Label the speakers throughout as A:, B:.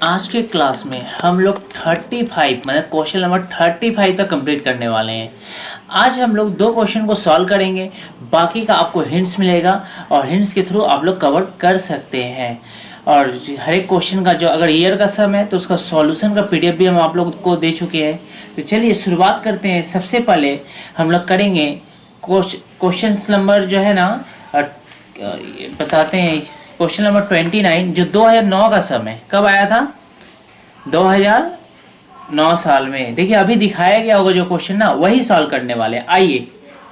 A: आज के क्लास में हम लोग 35 मतलब क्वेश्चन नंबर 35 तक कंप्लीट करने वाले हैं। आज हम लोग दो क्वेश्चन को सॉल्व करेंगे, बाकी का आपको हिंट्स मिलेगा और हिंट्स के थ्रू आप लोग कवर कर सकते हैं। और हर एक क्वेश्चन का जो अगर ईयर का सम है तो उसका सॉल्यूशन का पीडीएफ भी हम आप लोग को दे चुके हैं। तो चलिए शुरुआत करते हैं। सबसे पहले हम लोग करेंगे क्वेश्चन नंबर जो है ना बताते हैं। क्वेश्चन नंबर 29 जो 2009 का सम है, कब आया था? 2009 साल में। देखिए अभी दिखाया गया होगा जो क्वेश्चन ना, वही सॉल्व करने वाले। आइए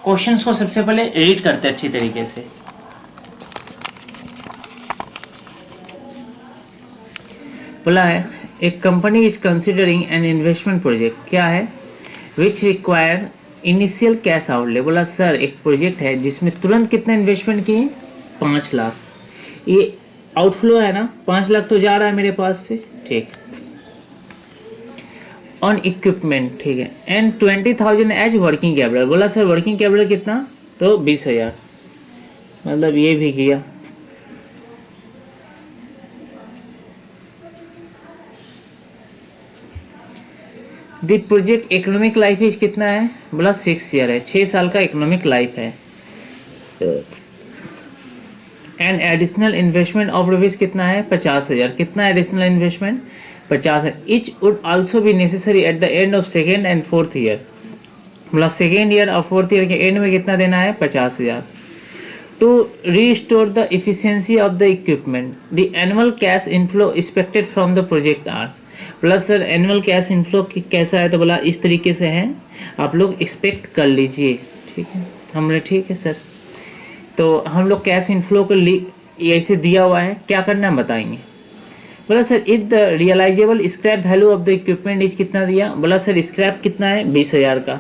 A: क्वेश्चंस को सबसे पहले रीड करते हैं अच्छी तरीके से। बोला है एक company is considering an investment project, क्या है? Which require initial cash outlay. बोला सर एक प्रोजेक्ट है जिसमें तुरंत कितना इन्वेस्टमेंट किए? 5 लाख। ये आउटफ्लो है ना, 5 लाख तो जा रहा है मेरे पास से, ठीक। ऑन इक्विपमेंट, ठीक है। And 20,000 as working capital. बोला सर वर्किंग कैपिटल कितना? तो 20,000, मतलब ये भी किया। The project economic life is कितना है? बोला 6 ईयर है, 6 साल का इकोनॉमिक लाइफ है। And additional investment of rupees कितना है? 50,000। कितना एडिशनल इन्वेस्टमेंट? 50 है। Which would also be necessary at the end of second and fourth year. मतलब सेकेंड ईयर और फोर्थ ईयर के एंड में कितना देना है? 50,000। To restore the efficiency of the equipment the annual cash inflow expected from the project are. Plus sir annual cash inflow कैसा है? तो बोला इस तरीके से है, आप लोग एक्सपेक्ट कर लीजिए, ठीक है। हमने ठीक है सर। तो हम लोग कैश इनफ्लो को ऐसे दिया हुआ है, क्या करना है बताएंगे। बोला sir if the realisable scrap value of the equipment is कितना दिया? बोला सर स्क्रैप कितना है? 20,000 का।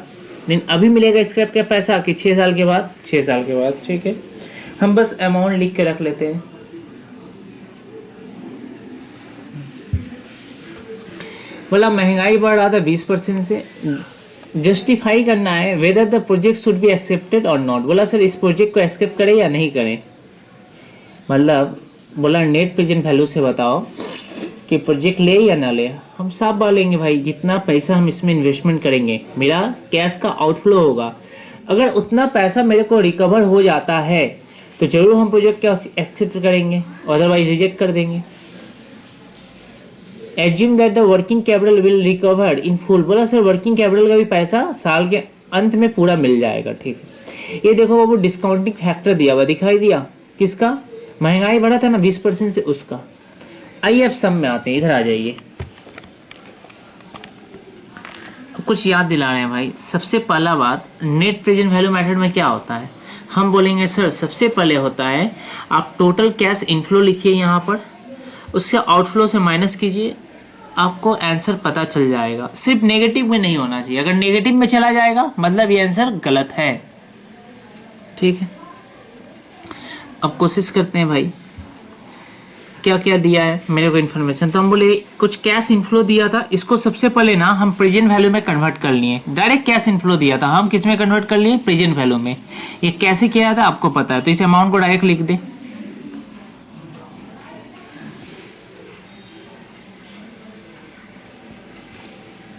A: लेकिन अभी मिलेगा स्क्रैप का पैसा कि 6 साल के बाद? 6 साल के बाद, ठीक है। हम बस अमाउंट लिख के रख लेते हैं। बोला महंगाई बढ़ रहा था 20% से, जस्टिफाई करना है whether the project should be accepted और नॉट। बोला सर इस प्रोजेक्ट को एक्सेप्ट करें या नहीं करें। मतलब बोला नेट प्रेजेंट वैल्यू से बताओ कि प्रोजेक्ट ले या ना ले। हम साफ बोलेंगे भाई जितना पैसा हम इसमें इन्वेस्टमेंट करेंगे मेरा कैश का आउटफ्लो होगा, अगर उतना पैसा मेरे को रिकवर हो जाता है तो जरूर हम प्रोजेक्ट को एक्सेप्ट करेंगे, अदरवाइज रिजेक्ट कर देंगे। Assume that the working capital will recover in full. बोला सर वर्किंग कैपिटल का भी पैसा साल के अंत में पूरा मिल जाएगा, ठीक है। ये देखो बाबू डिस्काउंटिंग फैक्टर दिया हुआ, दिखाई दिया किसका? महंगाई बढ़ा था ना 20% से, उसका। आइए अब सम में आते हैं, इधर आ जाइए। कुछ याद दिला रहे हैं भाई। सबसे पहला बात, नेट प्रेजेंट वैल्यू मेथड में क्या होता है? हम बोलेंगे सर सबसे पहले होता है आप टोटल कैश इनफ्लो लिखिए यहाँ पर, उससे आउटफ्लो से माइनस कीजिए, आपको आंसर पता चल जाएगा। सिर्फ नेगेटिव में नहीं होना चाहिए, अगर नेगेटिव में चला जाएगा मतलब ये आंसर गलत है, ठीक है। अब कोशिश करते हैं भाई क्या क्या दिया है मेरे को इन्फॉर्मेशन। तो हम बोले कुछ कैश इनफ्लो दिया था, इसको सबसे पहले ना हम प्रेजेंट वैल्यू में कन्वर्ट कर लिए। डायरेक्ट कैश इनफ्लो दिया था, हम किस में कन्वर्ट कर लिए? प्रेजेंट वैल्यू में। ये कैसे किया था आपको पता है, तो इस अमाउंट को डायरेक्ट लिख दे।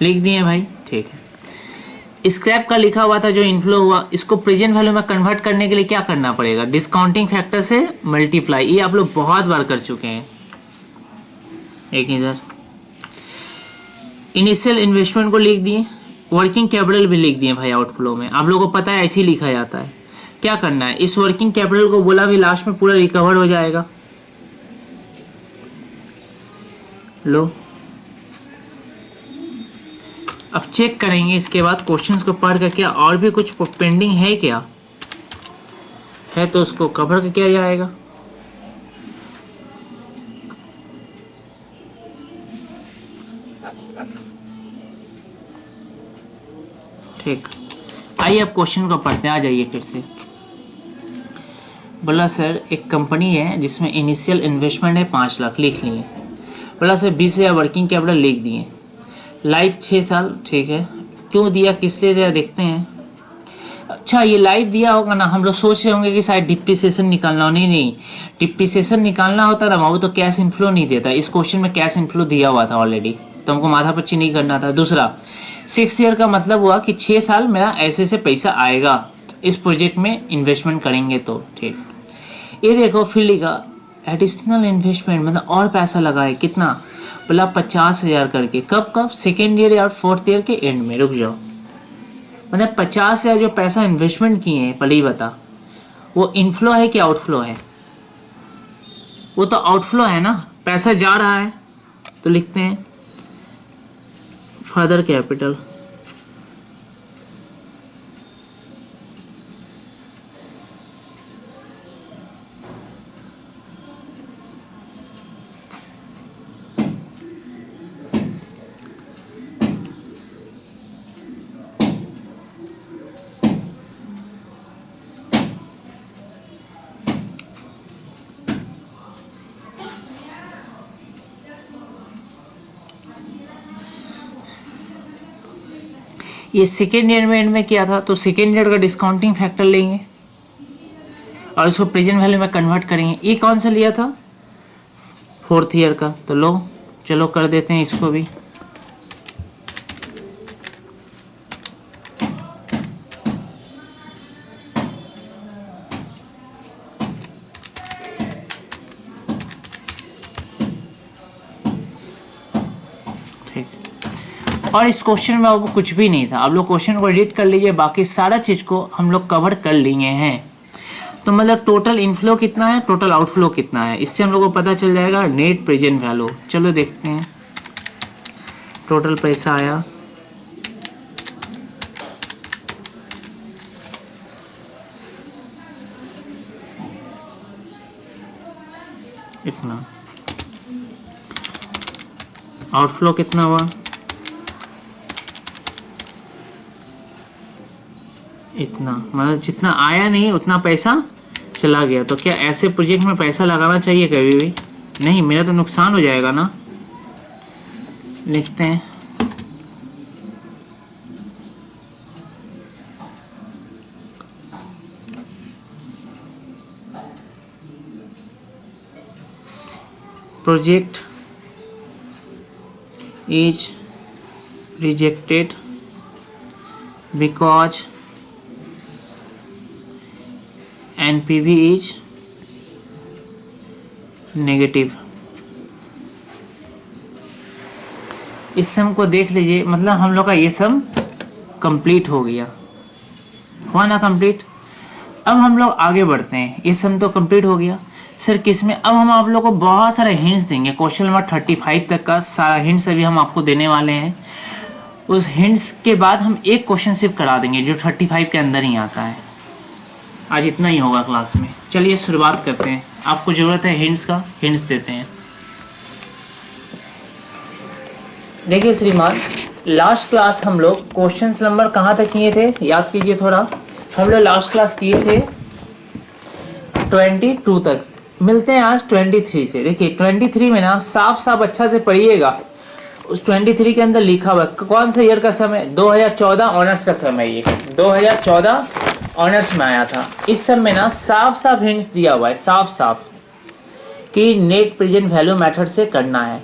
A: लिख दिए भाई, ठीक है। स्क्रैप का लिखा हुआ था जो इनफ्लो हुआ, इसको प्रेजेंट वैल्यू में कन्वर्ट करने के लिए क्या करना पड़ेगा? डिस्काउंटिंग फैक्टर से मल्टीप्लाई। ये आप लोग बहुत बार कर चुके हैं। एक इधर इनिशियल इन्वेस्टमेंट को लिख दिए, वर्किंग कैपिटल भी लिख दिए भाई आउटफ्लो में। आप लोगों को पता है ऐसे ही लिखा जाता है। क्या करना है, इस वर्किंग कैपिटल को बोला भी लास्ट में पूरा रिकवर हो जाएगा। लो अब चेक करेंगे इसके बाद क्वेश्चंस को पढ़ कर क्या और भी कुछ पेंडिंग है, क्या है तो उसको कवर कर किया जाएगा। ठीक, आइए अब क्वेश्चन को पढ़ते हैं। आ जाइए फिर से। बोला सर एक कंपनी है जिसमें इनिशियल इन्वेस्टमेंट है 5 लाख, लिख लिए। बोला सर 20,000 वर्किंग कैपिटल लिख दिए। लाइफ 6 साल, ठीक है। क्यों दिया, किस लिए दिया देखते हैं। अच्छा ये लाइव दिया होगा ना, हम लोग सोच रहे होंगे कि शायद डिप्रिसिएशन निकालना हो। नहीं नहीं, डिप्रिसिएशन निकालना होता ना वो तो कैश इनफ्लो नहीं देता। इस क्वेश्चन में कैश इनफ्लो दिया हुआ था ऑलरेडी, तो हमको माथा पच्ची नहीं करना था। दूसरा 6 ईयर का मतलब हुआ कि 6 साल मेरा ऐसे से पैसा आएगा इस प्रोजेक्ट में इन्वेस्टमेंट करेंगे तो। ठीक, ये देखो फिर लिखा एडिशनल इन्वेस्टमेंट, मतलब और पैसा लगाए कितना, बोला 50,000 करके। कब कब, सेकेंड ईयर या फोर्थ ईयर के एंड में। रुक जाओ, मतलब 50,000 जो पैसा इन्वेस्टमेंट किए हैं, पहले ही बता वो इनफ्लो है कि आउटफ्लो है? वो तो आउटफ्लो है ना, पैसा जा रहा है। तो लिखते हैं फादर कैपिटल, ये सेकेंड ईयर में एंड में किया था, तो सेकेंड ईयर का डिस्काउंटिंग फैक्टर लेंगे और इसको प्रेजेंट वैल्यू में कन्वर्ट करेंगे। ये कौन सा लिया था, फोर्थ ईयर का। तो लो चलो कर देते हैं इसको भी। और इस क्वेश्चन में अब कुछ भी नहीं था, आप लोग क्वेश्चन को एडिट कर लीजिए, बाकी सारा चीज़ को हम लोग कवर कर लिए हैं। तो मतलब टोटल इनफ्लो कितना है, टोटल आउटफ्लो कितना है, इससे हम लोग को पता चल जाएगा नेट प्रेजेंट वैल्यू। चलो देखते हैं, टोटल पैसा आया इतना, आउटफ्लो कितना हुआ इतना, मतलब जितना आया नहीं उतना पैसा चला गया। तो क्या ऐसे प्रोजेक्ट में पैसा लगाना चाहिए कभी भी नहीं, मेरा तो नुकसान हो जाएगा ना। लिखते हैं project is rejected because NPV is negative. इस सम को देख लीजिए, मतलब हम लोग का ये सम कंप्लीट हो गया, हुआ ना कंप्लीट। अब हम लोग आगे बढ़ते हैं, ये सम तो कंप्लीट हो गया सर किस में। अब हम आप लोग को बहुत सारे हिंट्स देंगे, क्वेश्चन नंबर 35 तक का सारा हिंट्स अभी हम आपको देने वाले हैं। उस हिंट्स के बाद हम एक क्वेश्चन सिर्फ करा देंगे जो 35 के अंदर ही आता है। आज इतना ही होगा क्लास में। चलिए शुरुआत करते हैं, आपको ज़रूरत है हिंट्स का, हिंट्स देते हैं। देखिए श्रीमान, लास्ट क्लास हम लोग क्वेश्चंस नंबर कहाँ तक किए थे, याद कीजिए थोड़ा। हम लोग लास्ट क्लास किए थे 22 तक, मिलते हैं आज 23 से। देखिए 23 में ना साफ साफ अच्छा से पढ़िएगा, उस 23 के अंदर लिखा हुआ कौन सा ईयर का समय, 2014 ऑनर्स का समय। ये 2014 ऑनर्स में आया था। इस सब में ना साफ साफ हिंट्स दिया हुआ है, साफ साफ कि नेट प्रेजेंट वैल्यू मेथड से करना है।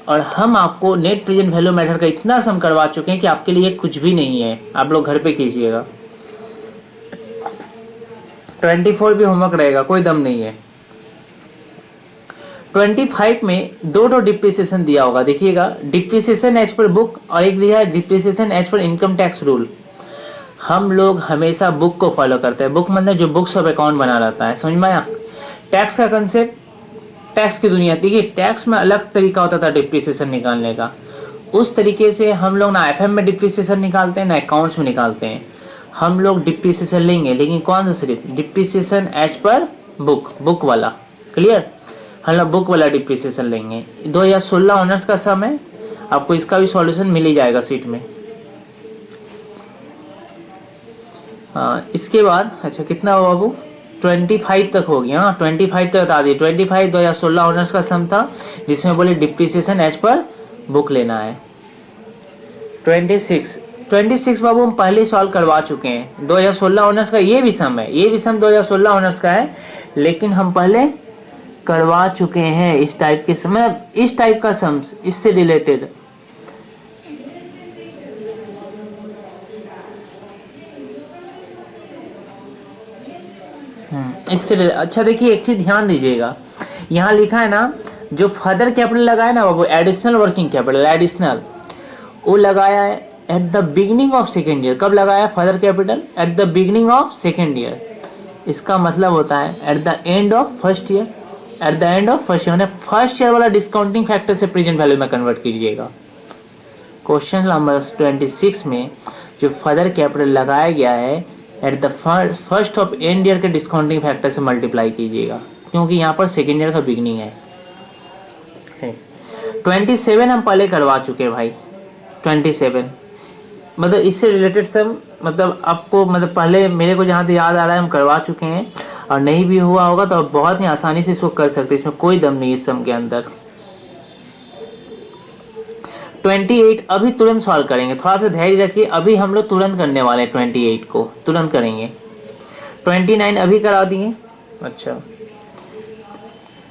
A: और हम आपको नेट प्रेजेंट वैल्यू मेथड का इतना सम करवा चुके हैं कि आपके लिए कुछ भी नहीं है, आप लोग घर पे कीजिएगा। 24 भी होमवर्क रहेगा, कोई दम नहीं है। 25 में दो डिप्रिसिएशन दिया होगा, देखिएगा, डिप्रिसिएशन एज पर बुक और एक दिया है डिप्रिसिएशन एज पर इनकम टैक्स रूल। हम लोग हमेशा बुक को फॉलो करते हैं, बुक मतलब जो बुक्स ऑफ अकाउंट बना रहता है, समझ में आया। टैक्स का कंसेप्ट, टैक्स की दुनिया, देखिए टैक्स में अलग तरीका होता था डिप्रिसिएशन निकालने का, उस तरीके से हम लोग ना एफएम में डिप्रिसिएशन निकालते हैं ना अकाउंट्स में निकालते हैं। हम लोग डिप्रिसिएशन लेंगे, लेकिन कौन सा, सिर्फ डिप्रिसिएशन एज पर बुक, बुक वाला, क्लियर। हम लोग बुक वाला डिप्रिसिएशन लेंगे। 2016 ऑनर्स का सम है, आपको इसका भी सॉल्यूशन मिल ही जाएगा सीट में। इसके बाद अच्छा कितना हुआ बाबू, 25 तक हो गया। हाँ 25 तक बता दिए। 25 2016 ऑनर्स का सम था, जिसमें बोले डिप्रिसिएशन एज पर बुक लेना है। 26 26 बाबू हम पहले सॉल्व करवा चुके हैं। 2016 ऑनर्स का ये भी सम है, ये भी सम 2016 ऑनर्स का है, लेकिन हम पहले करवा चुके हैं इस टाइप के सम, मतलब इस टाइप का सम्स, इससे रिलेटेड। इससे अच्छा देखिए, एक चीज ध्यान दीजिएगा, यहाँ लिखा है ना जो फर्दर कैपिटल लगाया ना बाबू, एडिशनल वर्किंग कैपिटल, एडिशनल वो लगाया है at the beginning of second year. कब लगाया further capital? At the beginning of second year. इसका मतलब होता है eight the end of first year, eight the end of first year, मैंने फर्स्ट ईयर वाला डिस्काउंटिंग फैक्टर से प्रेजेंट वैल्यू में कन्वर्ट कीजिएगा। क्वेश्चन नंबर 26 में जो फर्दर कैपिटल लगाया गया है at the first of and year के डिस्काउंटिंग फैक्टर से मल्टीप्लाई कीजिएगा, क्योंकि यहाँ पर सेकेंड ईयर का बिगनिंग है। 27 हम पहले करवा चुके हैं भाई, 27 मतलब इससे रिलेटेड सब, मतलब आपको मतलब पहले मेरे को जहाँ तक याद आ रहा है हम करवा चुके हैं, और नहीं भी हुआ होगा तो आप बहुत ही आसानी से इसको कर सकते हैं, इसमें कोई दम नहीं इस सम के अंदर। 28 अभी तुरंत सॉल्व करेंगे, थोड़ा सा धैर्य रखिए, अभी हम लोग तुरंत करने वाले हैं, 28 को तुरंत करेंगे। 29 अभी करा दिए। अच्छा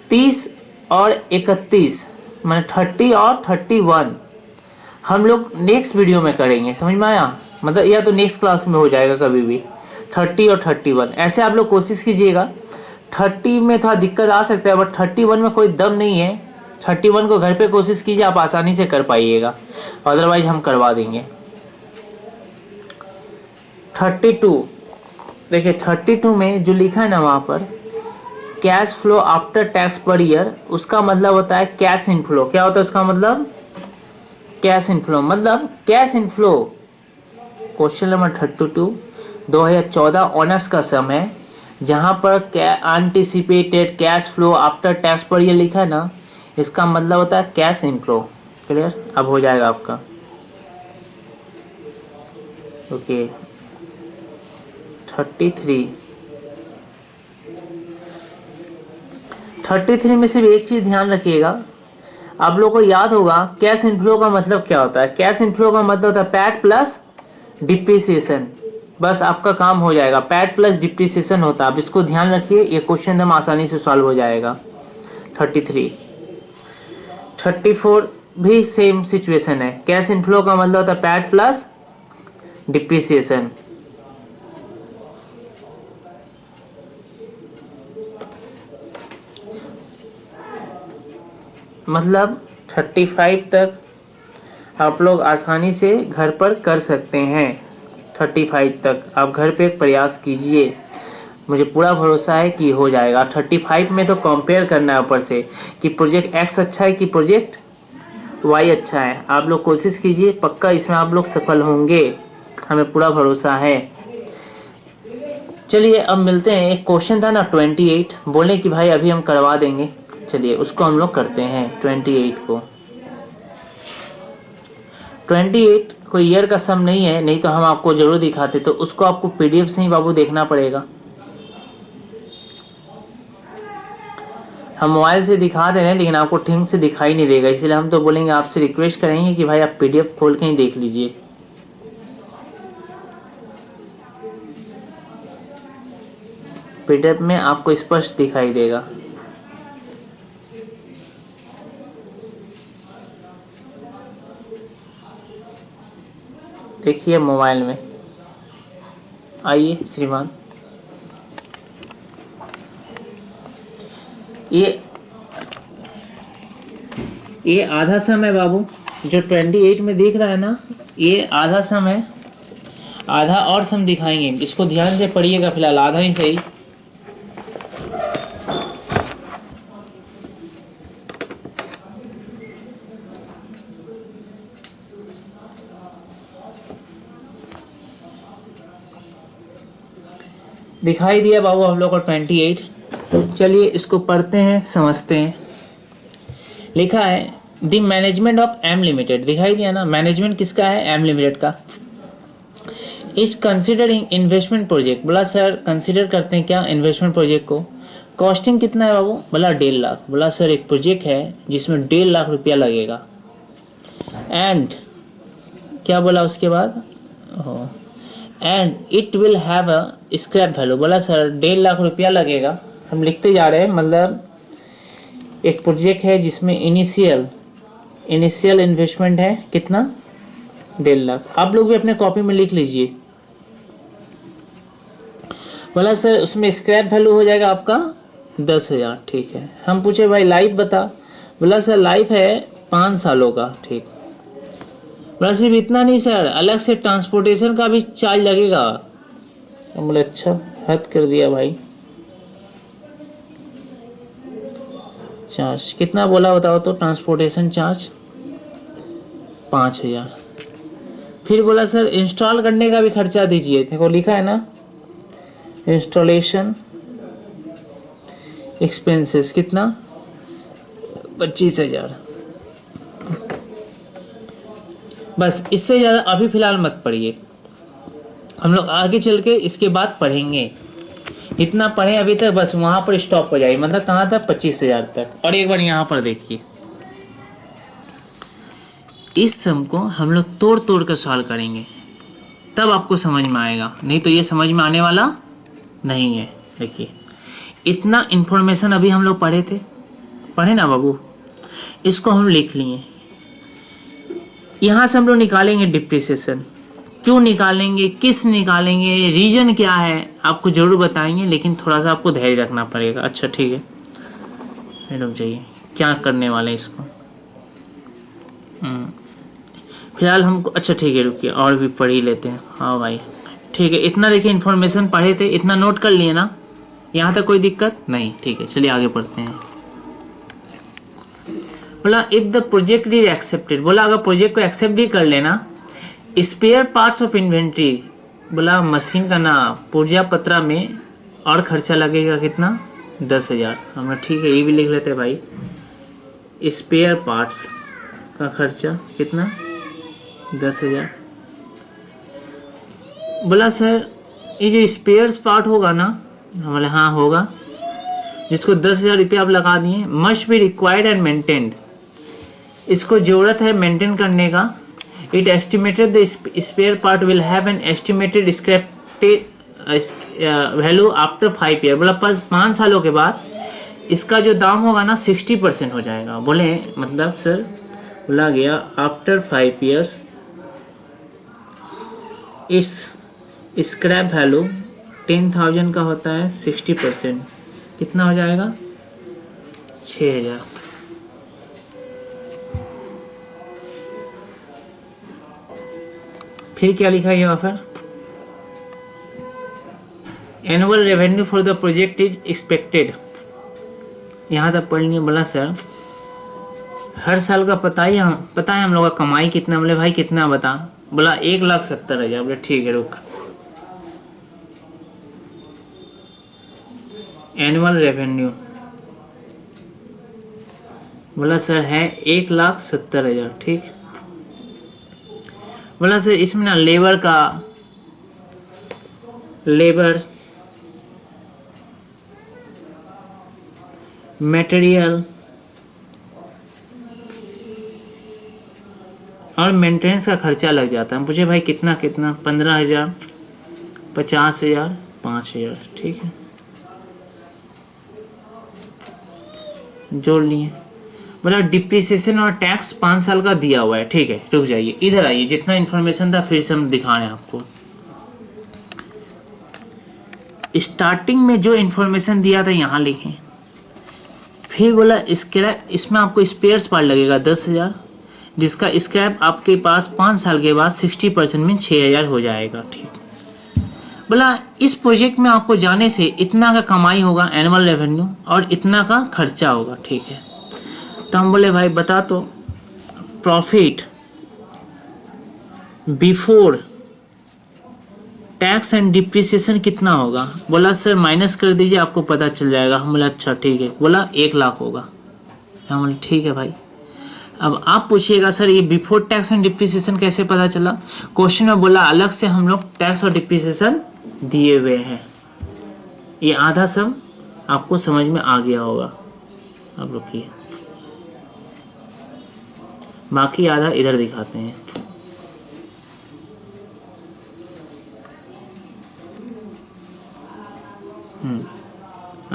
A: 30 और 31 मैंने 30 और 31 हम लोग नेक्स्ट वीडियो में करेंगे, समझ में आया? मतलब या तो नेक्स्ट क्लास में हो जाएगा कभी भी। 30 और 31 ऐसे आप लोग कोशिश कीजिएगा। 30 में थोड़ा दिक्कत आ सकता है, बट 31 में कोई दम नहीं है। 31 को घर पे कोशिश कीजिए, आप आसानी से कर पाइएगा, अदरवाइज हम करवा देंगे। 32 देखिए, 32 में जो लिखा है ना वहाँ पर cash flow after tax per year, उसका मतलब होता है कैश इनफ्लो। क्या होता है उसका मतलब? कैश इनफ्लो, मतलब cash inflow. Question number 32 2014 honours का सम है, जहाँ पर anticipated cash flow after tax per year लिखा है ना, इसका मतलब होता है कैश इनफ्लो। क्लियर? अब हो जाएगा आपका। ओके 33 में सिर्फ एक चीज ध्यान रखिएगा, आप लोगों को याद होगा कैश इनफ्लो का मतलब क्या होता है। कैश इनफ्लो का मतलब होता है पैट प्लस डिप्रिसिएशन। बस आपका काम हो जाएगा, पैट प्लस डिप्रिसिएशन होता है। आप इसको ध्यान रखिए, ये क्वेश्चन हम आसानी से सॉल्व हो जाएगा। 33 34 भी सेम सिचुएशन है, कैश इनफ्लो का मतलब होता है पैट प्लस डिप्रिसिएशन। मतलब 35 तक आप लोग आसानी से घर पर कर सकते हैं। 35 तक आप घर पे एक प्रयास कीजिए, मुझे पूरा भरोसा है कि हो जाएगा। 35 में तो कंपेयर करना है ऊपर से कि प्रोजेक्ट एक्स अच्छा है कि प्रोजेक्ट वाई अच्छा है। आप लोग कोशिश कीजिए, पक्का इसमें आप लोग सफल होंगे, हमें पूरा भरोसा है। चलिए अब मिलते हैं। एक क्वेश्चन था ना 28, बोले कि भाई अभी हम करवा देंगे, चलिए उसको हम लोग करते हैं। 28 को 28 कोई ईयर का सम नहीं है, नहीं तो हम आपको जरूर दिखाते, तो उसको आपको पीडीएफ से ही बाबू देखना पड़ेगा। हम मोबाइल से दिखा दे रहे हैं लेकिन आपको ठीक से दिखाई नहीं देगा, इसलिए हम तो बोलेंगे, आपसे रिक्वेस्ट करेंगे कि भाई आप पीडीएफ खोल के ही देख लीजिए। पीडीएफ में आपको स्पष्ट दिखाई देगा। देखिए मोबाइल में, आइए श्रीमान, ये आधा सम है बाबू, जो 28 में दिख रहा है ना, ये आधा सम है। आधा और सम दिखाएंगे, इसको ध्यान से पढ़िएगा, फिलहाल आधा ही सही। दिखाई दिया बाबू हम लोग को 28। चलिए इसको पढ़ते हैं, समझते हैं। लिखा है the management of M limited, दिखाई दिया ना, मैनेजमेंट किसका है? एम लिमिटेड का। इज कंसिडरिंग इन्वेस्टमेंट प्रोजेक्ट, बोला सर कंसिडर करते हैं क्या इन्वेस्टमेंट प्रोजेक्ट को। कॉस्टिंग कितना है बाबू? बोला 1.5 लाख। बोला सर एक प्रोजेक्ट है जिसमें 1.5 लाख रुपया लगेगा, एंड क्या बोला उसके बाद? And it will have a scrap value. बोला सर 1.5 लाख रुपया लगेगा। हम लिखते जा रहे हैं, मतलब एक प्रोजेक्ट है जिसमें इनिशियल इन्वेस्टमेंट है कितना, 1.5 लाख। आप लोग भी अपने कॉपी में लिख लीजिए। बोला सर उसमें स्क्रैप वैल्यू हो जाएगा आपका 10,000। ठीक है। हम पूछे भाई लाइफ बता। बोला सर लाइफ है 5 सालों का। ठीक। बोला सिर्फ इतना नहीं सर, अलग से ट्रांसपोर्टेशन का भी चार्ज लगेगा। हम बोले अच्छा, हद कर दिया भाई। चार्ज कितना बोला बताओ तो, ट्रांसपोर्टेशन चार्ज 5,000। फिर बोला सर इंस्टॉल करने का भी खर्चा दीजिए। देखो लिखा है ना, इंस्टॉलेशन एक्सपेंसेस कितना, 25,000। बस इससे ज़्यादा अभी फ़िलहाल मत पढ़िए, हम लोग आगे चल के इसके बाद पढ़ेंगे। इतना पढ़े अभी तक, बस वहाँ पर स्टॉप हो जाएगी। मतलब कहाँ तक, 25,000 तक। और एक बार यहाँ पर देखिए, इस सम को हम लोग तोड़ तोड़ कर सॉल्व करेंगे, तब आपको समझ में आएगा, नहीं तो ये समझ में आने वाला नहीं है। देखिए इतना इन्फॉर्मेशन अभी हम लोग पढ़े ना बाबू, इसको हम लिख लिए। यहाँ से हम लोग निकालेंगे डिप्रिसिएशन। क्यों निकालेंगे, किस निकालेंगे, रीजन क्या है, आपको ज़रूर बताएंगे, लेकिन थोड़ा सा आपको धैर्य रखना पड़ेगा। अच्छा ठीक है, रुक जाइए, क्या करने वाले हैं इसको। फिलहाल हमको, अच्छा ठीक है रुकिए, और भी पढ़ ही लेते हैं। हाँ भाई ठीक है, इतना देखिए इन्फॉर्मेशन पढ़े थे, इतना नोट कर लिए ना, यहाँ तक कोई दिक्कत नहीं। ठीक है चलिए आगे पढ़ते हैं। बोला if the project is accepted, बोला अगर प्रोजेक्ट को एक्सेप्ट भी कर लेना, स्पेयर पार्ट्स ऑफ इन्वेंट्री, बोला मशीन का ना पुर्जा पत्रा में और खर्चा लगेगा कितना, 10,000। हमने ठीक है ये भी लिख लेते हैं भाई, स्पेयर पार्ट्स का खर्चा कितना, 10,000। बोला सर ये जो स्पेयर्स पार्ट होगा ना, बोले हाँ होगा, जिसको 10,000 रुपये आप लगा दिए, must be required and maintained, इसको ज़रूरत है मेंटेन करने का। It estimated the spare part will have an estimated scrap value after 5 year. बोला 5 सालों के बाद इसका जो दाम होगा ना 60% हो जाएगा। बोले मतलब सर, बोला गया after 5 years it's scrap value 10,000 का होता है, 60% कितना हो जाएगा, 6,000। फिर क्या लिखा है यहाँ पर, annual revenue for the project is expected, यहाँ तक पढ़ लिए। बोला सर हर साल का पता है हम लोग का कमाई कितना। बोले भाई कितना बता। बोला 1,70,000। बोले ठीक है रुक, एनुअल रेवेन्यू बोला सर है 1,70,000। ठीक। बोला सर इसमें ना लेबर मटेरियल और मेंटेनेंस का खर्चा लग जाता है। पूछे भाई कितना कितना, 15,000, 50,000, 5,000। ठीक है जोड़ लिए। बोला डिप्रिसिएशन और टैक्स 5 साल का दिया हुआ है। ठीक है रुक जाइए, इधर आइए, जितना इन्फॉर्मेशन था फिर से हम दिखा रहे हैं आपको। स्टार्टिंग में जो इन्फॉर्मेशन दिया था यहाँ लिखें। फिर बोला स्क्रैप, इसमें आपको स्पेयर्स पार्ट लगेगा 10,000, जिसका स्क्रैप आपके पास 5 साल के बाद 60% में 6,000 हो जाएगा। ठीक। बोला इस प्रोजेक्ट में आपको जाने से इतना का कमाई होगा एनुअल रेवेन्यू और इतना का खर्चा होगा। ठीक है, तो हम बोले भाई बता तो, profit before tax and depreciation कितना होगा। बोला सर माइनस कर दीजिए आपको पता चल जाएगा। हम बोला अच्छा ठीक है। बोला 1 लाख होगा। हम बोले ठीक है भाई। अब आप पूछिएगा सर ये बिफोर टैक्स एंड डिप्रिसिएशन कैसे पता चला। क्वेश्चन में बोला अलग से हम लोग टैक्स और डिप्रिसिएशन दिए हुए हैं। ये आधा सम आपको समझ में आ गया होगा। अब रुकिए, बाकी आधा इधर दिखाते हैं।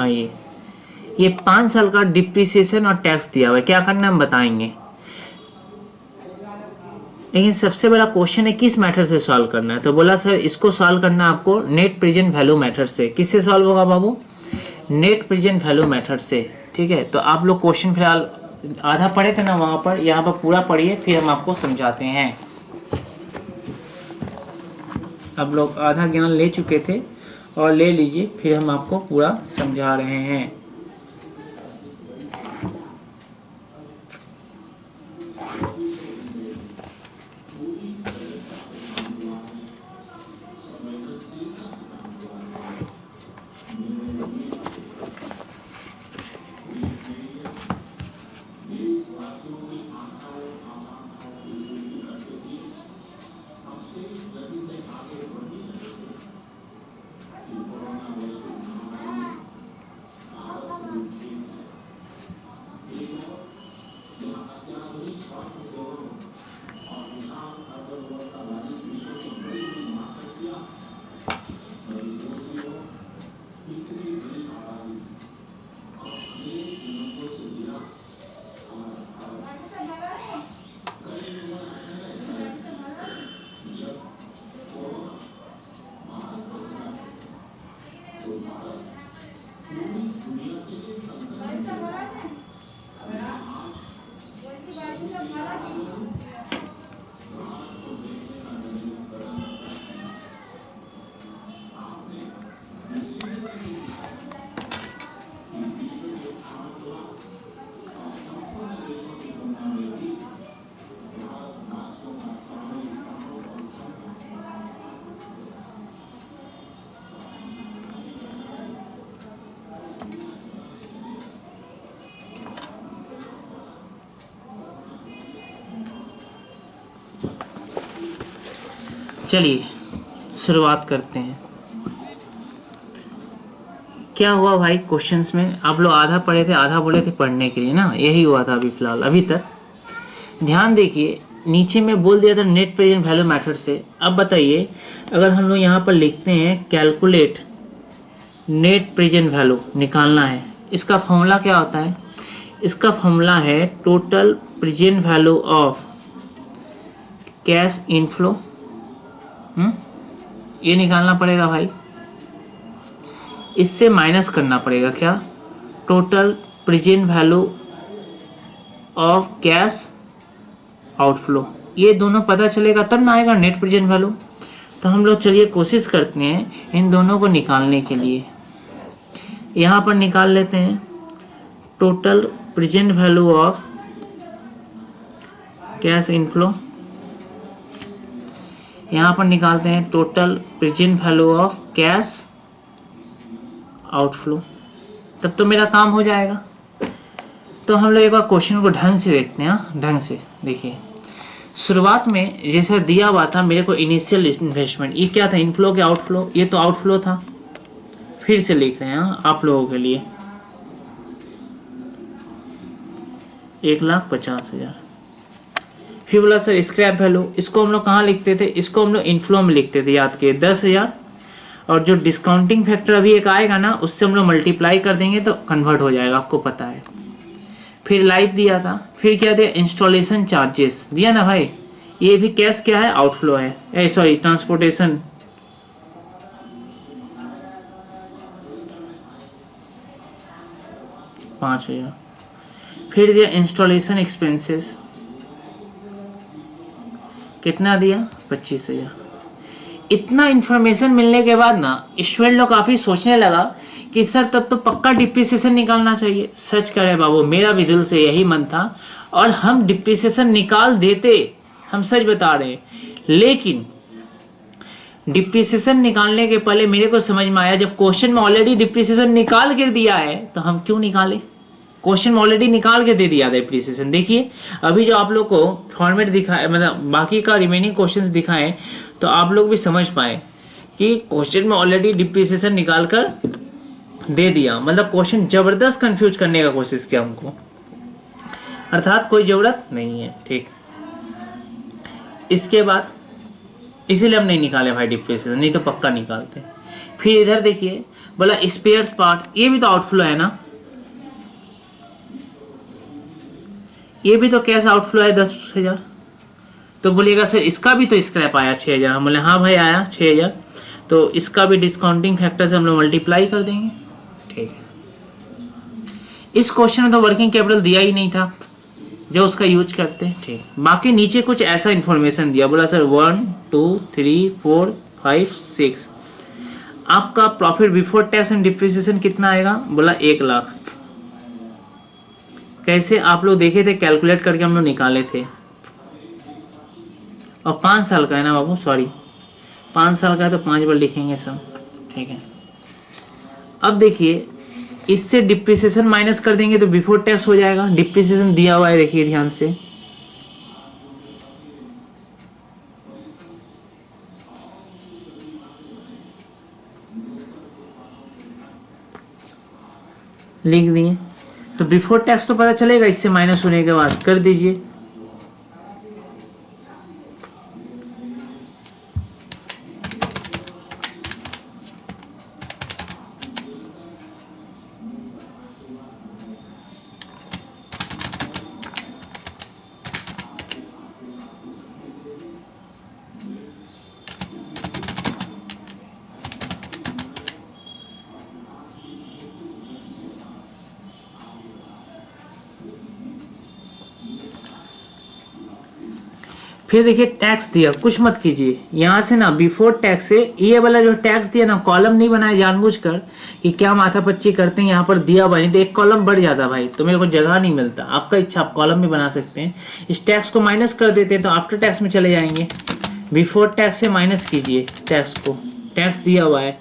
A: हाँ ये 5 साल का डिप्रिसिएशन और टैक्स दिया हुआ है, क्या करना हम बताएंगे। लेकिन सबसे बड़ा क्वेश्चन है किस मेथड से सॉल्व करना है। तो बोला सर इसको सॉल्व करना है आपको नेट प्रेजेंट वैल्यू मेथड से। किससे सॉल्व होगा बाबू? नेट प्रेजेंट वैल्यू मेथड से। ठीक है, तो आप लोग क्वेश्चन फिलहाल आधा पढ़े थे ना वहां पर, यहाँ पर पूरा पढ़िए फिर हम आपको समझाते हैं। आप लोग आधा ज्ञान ले चुके थे और ले लीजिए, फिर हम आपको पूरा समझा रहे हैं। चलिए शुरुआत करते हैं। क्या हुआ भाई क्वेश्चंस में? आप लोग आधा पढ़े थे, आधा बोले थे पढ़ने के लिए ना, यही हुआ था अभी फिलहाल अभी तक। ध्यान देखिए, नीचे में बोल दिया था नेट प्रेजेंट वैल्यू मेथड से। अब बताइए अगर हम लोग यहाँ पर लिखते हैं कैलकुलेट नेट प्रेजेंट वैल्यू निकालना है, इसका फॉर्मूला क्या होता है? इसका फॉर्मूला है total present value of cash inflow. ये निकालना पड़ेगा भाई, इससे माइनस करना पड़ेगा क्या? Total present value of cash outflow. ये दोनों पता चलेगा तब ना आएगा नेट प्रेजेंट वैल्यू। तो हम लोग चलिए कोशिश करते हैं इन दोनों को निकालने के लिए। यहाँ पर निकाल लेते हैं total present value of cash inflow, यहाँ पर निकालते हैं total present value of cash outflow, तब तो मेरा काम हो जाएगा। तो हम लोग एक बार क्वेश्चन को ढंग से देखते हैं। ढंग से देखिए, शुरुआत में जैसा दिया हुआ था मेरे को इनिशियल इन्वेस्टमेंट, ये क्या था? इनफ्लो के आउटफ्लो, ये तो आउटफ्लो था। फिर से लिख रहे हैं आप लोगों के लिए 1,50,000। फिर बोला सर स्क्रैप वैल्यू, इसको हम लोग कहाँ लिखते थे? इसको हम लोग इनफ्लो में लिखते थे, याद किए 10,000। और जो डिस्काउंटिंग फैक्टर अभी एक आएगा ना, उससे हम लोग मल्टीप्लाई कर देंगे तो कन्वर्ट हो जाएगा, आपको पता है। फिर लाइफ दिया था, फिर क्या दिया? इंस्टॉलेशन चार्जेस दिया ना भाई। ये भी कैश क्या है? आउटफ्लो है, सॉरी ट्रांसपोर्टेशन। $5,000। फिर दिया इंस्टॉलेशन एक्सपेंसेस, कितना दिया? 25,000। इतना इंफॉर्मेशन मिलने के बाद ना स्टूडेंट लोग काफी सोचने लगा कि सर तब तो पक्का डिप्रिसिएशन निकालना चाहिए। सच करे बाबू, मेरा भी दिल से यही मन था और हम डिप्रिसिएशन निकाल देते, हम सच बता रहे हैं। लेकिन डिप्रिसिएशन निकालने के पहले मेरे को समझ में आया, जब क्वेश्चन में ऑलरेडी डिप्रिसिएशन निकाल कर दिया है तो हम क्यों निकाले? क्वेश्चन में ऑलरेडी निकाल के दे दिया डिप्रिसिएशन। देखिए अभी जो आप लोग को फॉर्मेट दिखाए, मतलब बाकी का रिमेनिंग क्वेश्चंस दिखाएं, तो आप लोग भी समझ पाए कि क्वेश्चन में ऑलरेडी डिप्रिसिएशन निकाल कर दे दिया। मतलब क्वेश्चन जबरदस्त कंफ्यूज करने का कोशिश किया हमको, अर्थात कोई जरूरत नहीं है। ठीक, इसके बाद इसीलिए हम नहीं निकाले भाई डिप्रिसिएशन, नहीं तो पक्का निकालते। फिर इधर देखिए बोला स्पेयर पार्ट, ये भी तो आउटफ्लो है ना, ये भी तो कैश आउटफ्लो है 10,000। तो बोलिएगा सर इसका भी तो स्क्रैप आया 6,000। हम बोले हाँ भाई आया 6,000, तो इसका भी डिस्काउंटिंग फैक्टर से हम लोग मल्टीप्लाई कर देंगे। ठीक है, इस क्वेश्चन में तो वर्किंग कैपिटल दिया ही नहीं था जो उसका यूज करते हैं। ठीक, बाकी नीचे कुछ ऐसा इन्फॉर्मेशन दिया, बोला सर 1 2 3 4 5 6 आपका profit before tax and depreciation कितना आएगा, बोला 1,00,000। कैसे आप लोग देखे थे, कैलकुलेट करके हम लोग निकाले थे। और 5 साल का है ना बाबू, सॉरी 5 साल का है तो 5 बार लिखेंगे सब। ठीक है, अब देखिए इससे डिप्रिसिएशन माइनस कर देंगे तो बिफोर टैक्स हो जाएगा। डिप्रिसिएशन दिया हुआ है, देखिए ध्यान से, लिख दिए। तो बिफोर टैक्स तो पता चलेगा इससे माइनस होने के बाद, कर दीजिए। फिर देखिए टैक्स दिया, कुछ मत कीजिए यहाँ से ना, बिफोर टैक्स से ये वाला जो टैक्स दिया ना, कॉलम नहीं बनाया जानबूझकर कि क्या माथापच्ची करते हैं, यहाँ पर दिया हुआ नहीं तो एक कॉलम बढ़ जाता भाई, तो मेरे को जगह नहीं मिलता। आपका इच्छा, आप कॉलम भी बना सकते हैं। इस टैक्स को माइनस कर देते हैं तो आफ्टर टैक्स में चले जाएंगे। बिफोर टैक्स से माइनस कीजिए टैक्स को, टैक्स दिया हुआ है,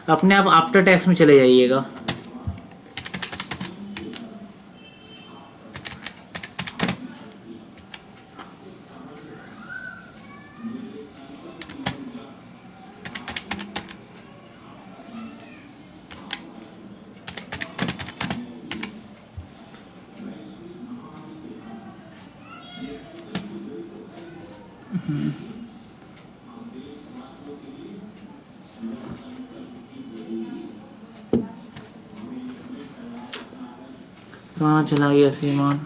A: अपने आप आफ्टर टैक्स में चले जाइएगा। कहाँ चला गया सीमान,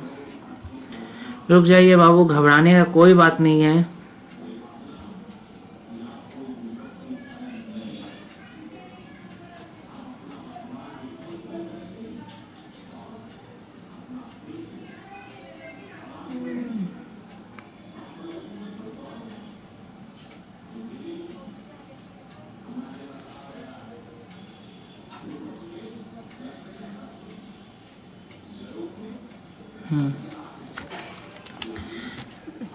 A: रुक जाइए बाबू, घबराने का कोई बात नहीं है।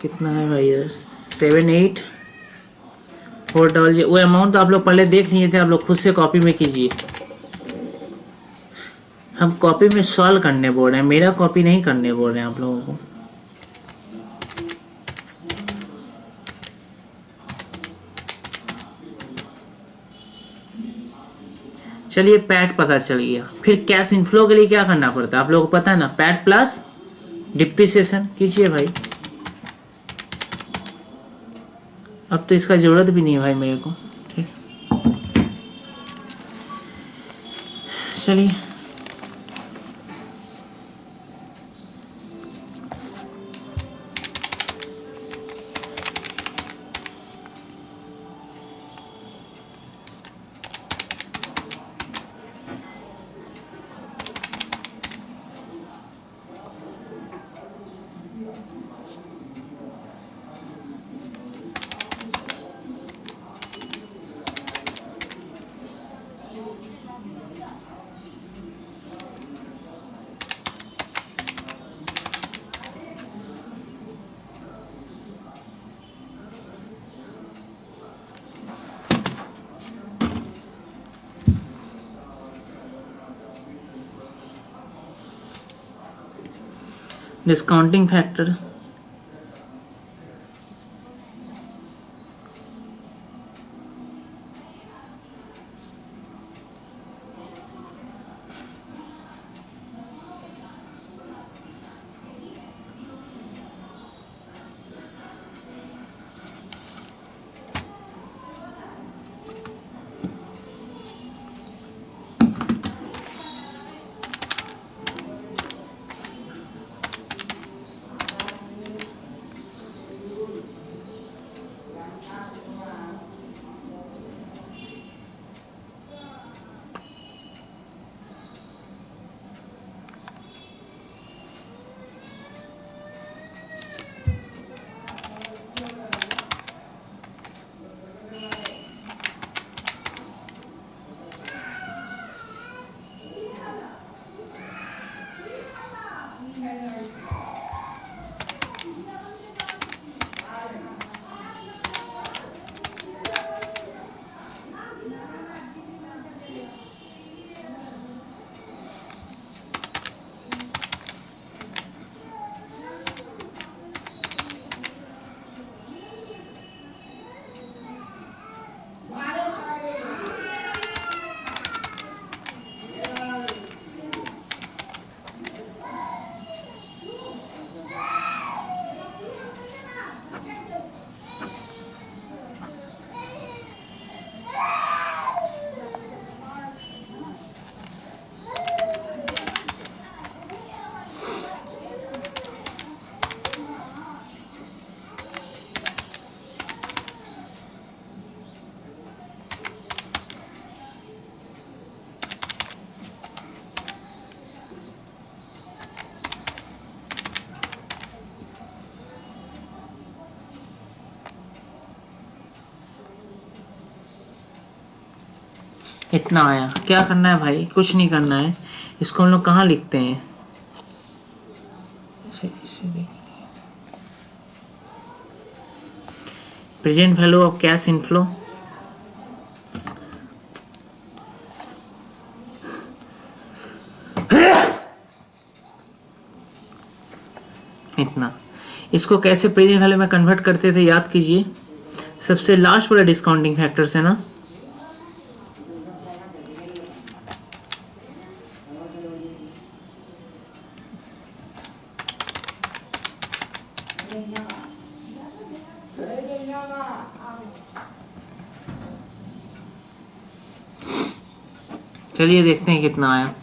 A: कितना है भाई यार, 7,8,4 वो अमाउंट तो आप लोग पहले देख लिए थे, आप लोग खुद से कॉपी में कीजिए। हम कॉपी में सॉल्व करने बोल रहे हैं, मेरा कॉपी नहीं करने बोल रहे हैं आप लोगों को। चलिए पैट पता चल गया। फिर कैश इनफ्लो के लिए क्या करना पड़ता है आप लोगों को पता है ना, पैट प्लस डिप्रिसिएशन कीजिए भाई। अब तो इसका जरूरत भी नहीं है भाई मेरे को। ठीक, चलिए डिस्काउंटिंग फैक्टर, इतना आया। क्या करना है भाई, कुछ नहीं करना है। इसको हम लोग कहाँ लिखते हैं, present value of cash inflow, इतना। इसको कैसे प्रेजेंट वैल्यू में कन्वर्ट करते थे याद कीजिए, सबसे लास्ट वाला डिस्काउंटिंग फैक्टर से ना, चलिए देखते हैं कितना आया।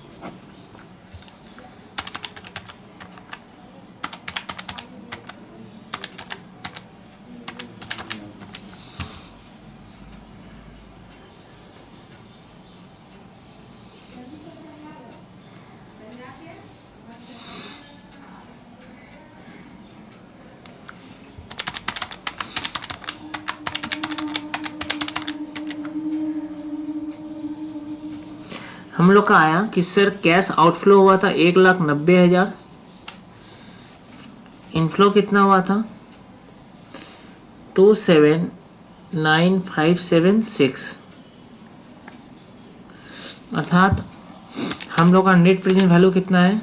A: हम लोग का आया कि सर कैश आउटफ्लो हुआ था 1,90,000, इनफ्लो कितना हुआ था 2,79,576, अर्थात हम लोग का नेट प्रेजेंट वैल्यू कितना है,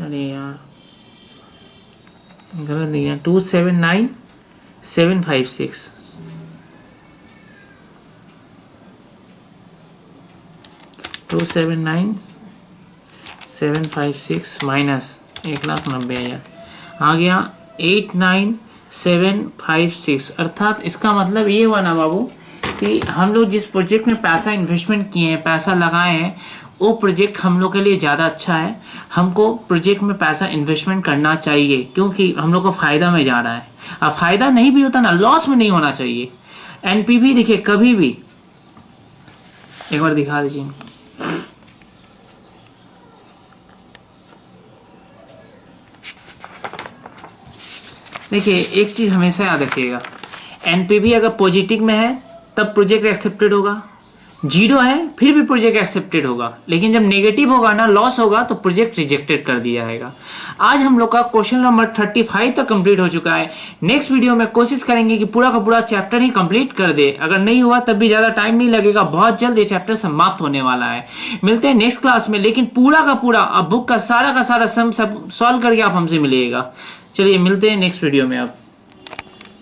A: अरे यार गलत नहीं है, 2,79,756, 2,79,756 माइनस 1,90,000 आ गया 8,9,756। अर्थात इसका मतलब ये हुआ ना बाबू कि हम लोग जिस प्रोजेक्ट में पैसा इन्वेस्टमेंट किए हैं, पैसा लगाए हैं, वो प्रोजेक्ट हम लोग के लिए ज़्यादा अच्छा है। हमको प्रोजेक्ट में पैसा इन्वेस्टमेंट करना चाहिए क्योंकि हम लोग को फ़ायदा में जा रहा है। अब फ़ायदा नहीं भी होता ना, लॉस में नहीं होना चाहिए। एनपीवी देखिए कभी भी, एक बार दिखा दीजिए, देखिए एक चीज़ हमेशा याद रखिएगा, एनपीवी अगर पॉजिटिव में है तब प्रोजेक्ट एक्सेप्टेड होगा, जीरो है फिर भी प्रोजेक्ट एक्सेप्टेड होगा, लेकिन जब नेगेटिव होगा ना, लॉस होगा, तो प्रोजेक्ट रिजेक्टेड कर दिया जाएगा। आज हम लोग का क्वेश्चन नंबर 35 तक कंप्लीट हो चुका है। नेक्स्ट वीडियो में कोशिश करेंगे कि पूरा का पूरा चैप्टर ही कंप्लीट कर दे। अगर नहीं हुआ तब भी ज़्यादा टाइम नहीं लगेगा, बहुत जल्द ये चैप्टर समाप्त होने वाला है। मिलते हैं नेक्स्ट क्लास में, लेकिन पूरा का पूरा अब बुक का सारा सम सब सॉल्व करके आप हमसे मिलिएगा। चलिए मिलते हैं नेक्स्ट वीडियो में आप।